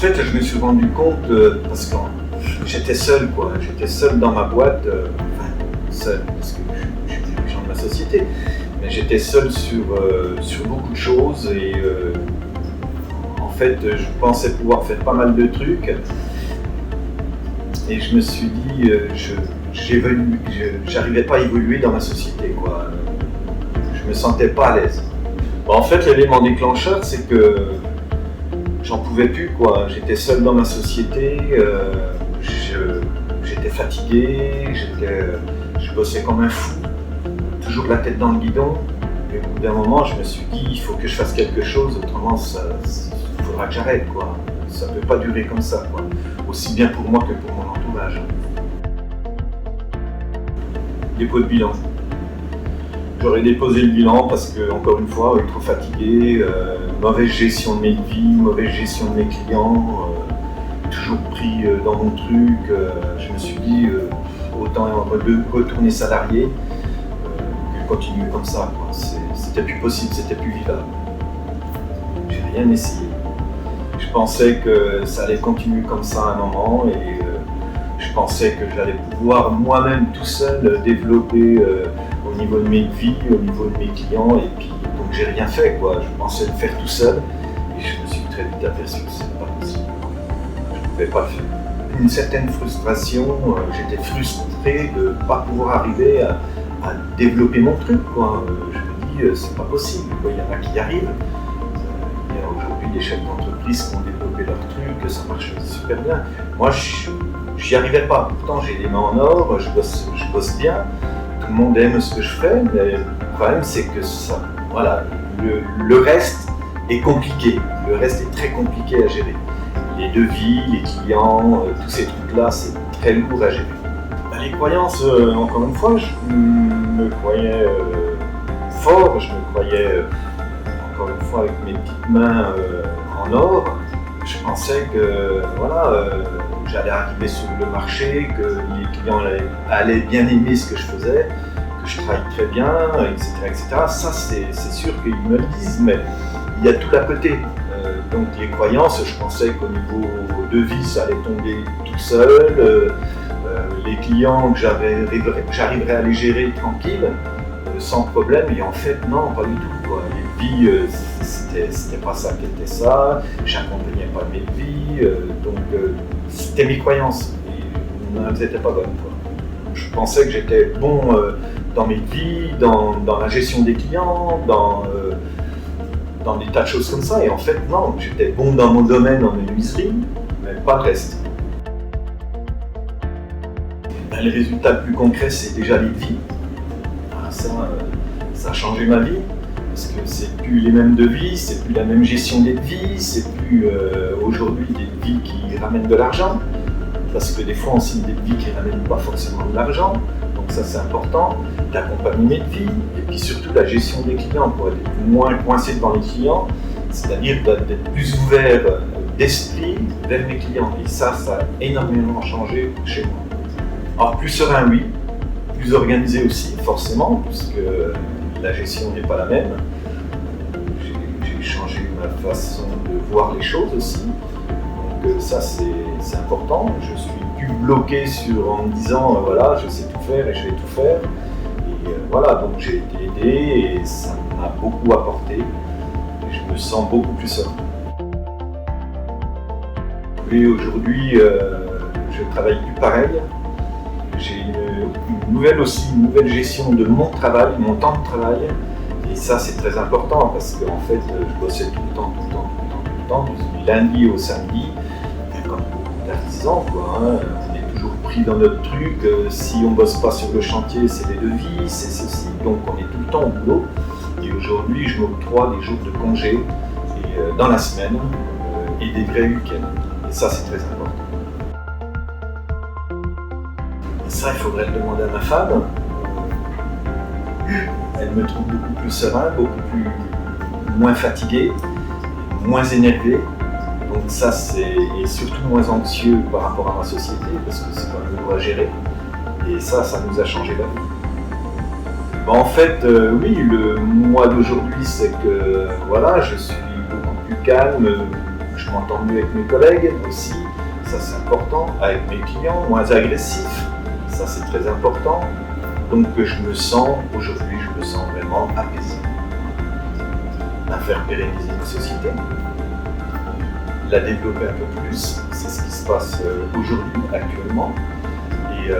fait, je me suis rendu compte, parce que j'étais seul, quoi. J'étais seul dans ma boîte, enfin, seul, parce que je suis dirigeant de ma société, mais j'étais seul sur beaucoup de choses et en fait, je pensais pouvoir faire pas mal de trucs et je me suis dit, j'arrivais pas à évoluer dans ma société, quoi. Je me sentais pas à l'aise. Bon, en fait, l'élément déclencheur, c'est que j'en pouvais plus, quoi. J'étais seul dans ma société, j'étais fatigué, je bossais comme un fou, toujours la tête dans le guidon. Et au bout d'un moment, je me suis dit, il faut que je fasse quelque chose, autrement, il faudra que j'arrête, quoi. Ça ne peut pas durer comme ça, quoi. Aussi bien pour moi que pour mon entourage. Dépôt de bilan. J'aurais déposé le bilan parce que, encore une fois, trop fatigué, mauvaise gestion de mes vies, mauvaise gestion de mes clients, toujours pris dans mon truc. Je me suis dit, autant retourner salarié que continuer comme ça, quoi. C'était plus possible, c'était plus vivable. J'ai rien essayé. Je pensais que ça allait continuer comme ça à un moment et je pensais que j'allais pouvoir moi-même tout seul développer au niveau de mes vies, au niveau de mes clients, et puis donc j'ai rien fait, quoi. Je pensais le faire tout seul et je me suis très vite aperçu que c'était pas possible. Je ne pouvais pas le faire. Une certaine frustration, j'étais frustré de ne pas pouvoir arriver à développer mon truc, quoi. Je me dis, c'est pas possible, quoi. Il y en a qui y arrivent. Il y a aujourd'hui des chefs d'entreprise qui ont développé leur truc, ça marche super bien. Moi, j'y arrivais pas. Pourtant, j'ai les mains en or, je bosse bien. Tout le monde aime ce que je fais, mais le problème c'est que ça, voilà, le reste est compliqué. Le reste est très compliqué à gérer. Les devis, les clients, tous ces trucs-là, c'est très lourd à gérer. Les croyances, encore une fois, je me croyais fort, je me croyais, encore une fois, avec mes petites mains en or. Je pensais que voilà, j'allais arriver sur le marché, que les clients allaient bien aimer ce que je faisais, que je travaille très bien, etc. etc. Ça, c'est sûr qu'ils me le disent, mais il y a tout à côté. Donc les croyances, je pensais qu'au niveau devis, ça allait tomber tout seul. Les clients, que j'arriverais à les gérer tranquille, sans problème, et en fait, non, pas du tout, quoi. Les vies, c'était pas ça qui était ça, j'accompagnais pas mes vies, donc c'était mes croyances, et elles n'étaient pas bonnes, quoi. Je pensais que j'étais bon dans mes vies, dans la gestion des clients, dans des tas de choses comme ça, et en fait, non, j'étais bon dans mon domaine en menuiserie, mais pas le reste. Les résultats le plus concrets, c'est déjà les devis. Ça a changé ma vie, parce que c'est plus les mêmes devis, c'est plus la même gestion des devis, c'est plus aujourd'hui des devis qui ramènent de l'argent, parce que des fois on signe des devis qui ne ramènent pas forcément de l'argent, donc ça c'est important, d'accompagner mes devis, et puis surtout la gestion des clients, pour être moins coincé devant les clients, c'est-à-dire d'être plus ouvert d'esprit vers mes clients, et ça a énormément changé chez moi. Alors plus serein, oui, plus organisé aussi, forcément, puisque la gestion n'est pas la même. J'ai changé ma façon de voir les choses aussi, donc ça c'est important. Je suis plus bloqué en me disant voilà, je sais tout faire et je vais tout faire. Et voilà, donc j'ai été aidé et ça m'a beaucoup apporté. Et je me sens beaucoup plus serein. Et aujourd'hui, je travaille plus pareil. J'ai une nouvelle gestion de mon travail, mon temps de travail, et ça c'est très important parce qu'en fait je bossais tout le temps, du lundi au samedi, comme beaucoup d'artisans, quoi, hein. On est toujours pris dans notre truc, si on bosse pas sur le chantier c'est les devis, c'est ceci, donc on est tout le temps au boulot, et aujourd'hui je m'octroie des jours de congé dans la semaine et des vrais week-ends, et ça c'est très important. Ça, il faudrait le demander à ma femme. Elle me trouve beaucoup plus serein, moins fatigué, moins énervé. Donc ça, et surtout moins anxieux par rapport à ma société, parce que c'est quand même lourd à gérer. Et ça nous a changé la vie. En fait, oui, le moi d'aujourd'hui, c'est que voilà, je suis beaucoup plus calme, je m'entends mieux avec mes collègues aussi, ça c'est important, avec mes clients, moins agressif, ça c'est très important. Donc aujourd'hui je me sens vraiment apaisé. À faire pérenniser une société, la développer un peu plus, c'est ce qui se passe aujourd'hui, actuellement. Et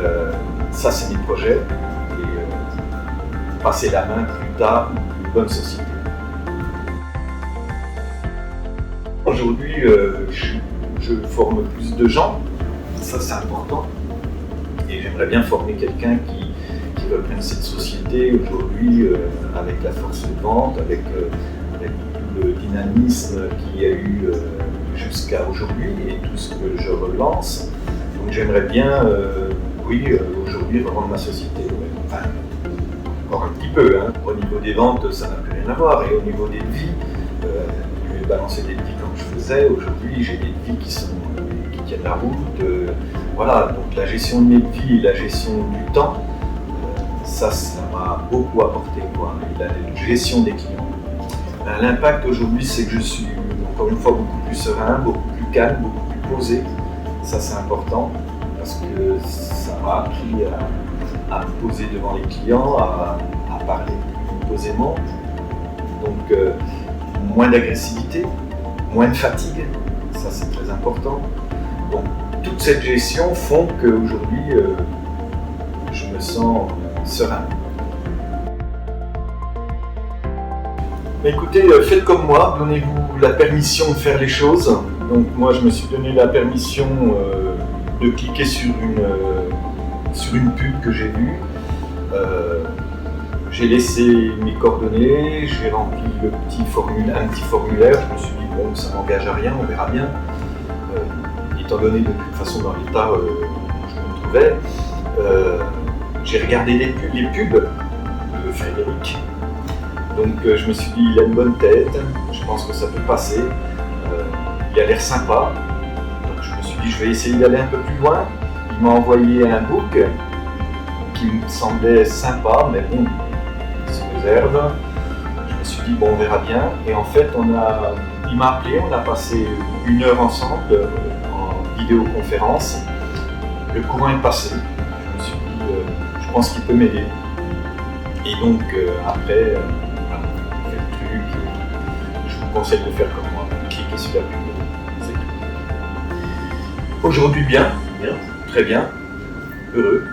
ça c'est mes projets, et passer la main plus tard pour une bonne société. Aujourd'hui, je forme plus de gens, ça c'est important, et j'aimerais bien former quelqu'un qui reprenne cette société aujourd'hui avec la force de vente, avec le dynamisme qu'il y a eu jusqu'à aujourd'hui et tout ce que je relance. Donc j'aimerais bien, aujourd'hui revendre ma société. Enfin, encore un petit peu, hein. Au niveau des ventes, ça n'a plus rien à voir, et au niveau des devis, je vais balancer des devis comme je faisais. Aujourd'hui, j'ai des devis qui tiennent la route. Voilà, donc la gestion de mes devis et la gestion du temps, ça m'a beaucoup apporté, quoi. Et la gestion des clients. L'impact aujourd'hui, c'est que je suis encore une fois beaucoup plus serein, beaucoup plus calme, beaucoup plus posé. Ça c'est important parce que ça m'a appris à me poser devant les clients, à parler plus posément. Donc moins d'agressivité, moins de fatigue, ça c'est très important. Donc toute cette gestion font qu'aujourd'hui je me sens serein. Écoutez, faites comme moi, donnez-vous la permission de faire les choses. Donc moi je me suis donné la permission de cliquer sur une pub que j'ai vue. J'ai laissé mes coordonnées, j'ai rempli un petit formulaire, je me suis dit bon ça n'engage à rien, on verra bien. Étant donné de toute façon dans l'état où je me trouvais, j'ai regardé les pubs de Frédéric. Donc je me suis dit, il a une bonne tête, je pense que ça peut passer, il a l'air sympa. Donc je me suis dit, je vais essayer d'aller un peu plus loin. Il m'a envoyé un book qui me semblait sympa, mais bon, sous réserve. Je me suis dit, bon, on verra bien. Et en fait, il m'a appelé, on a passé 1 heure ensemble en vidéoconférence. Le courant est passé. Je me suis dit, je pense qu'il peut m'aider. Et donc après, je vous conseille de faire comme moi, cliquez sur la pub, c'est tout. Aujourd'hui bien, très bien, heureux.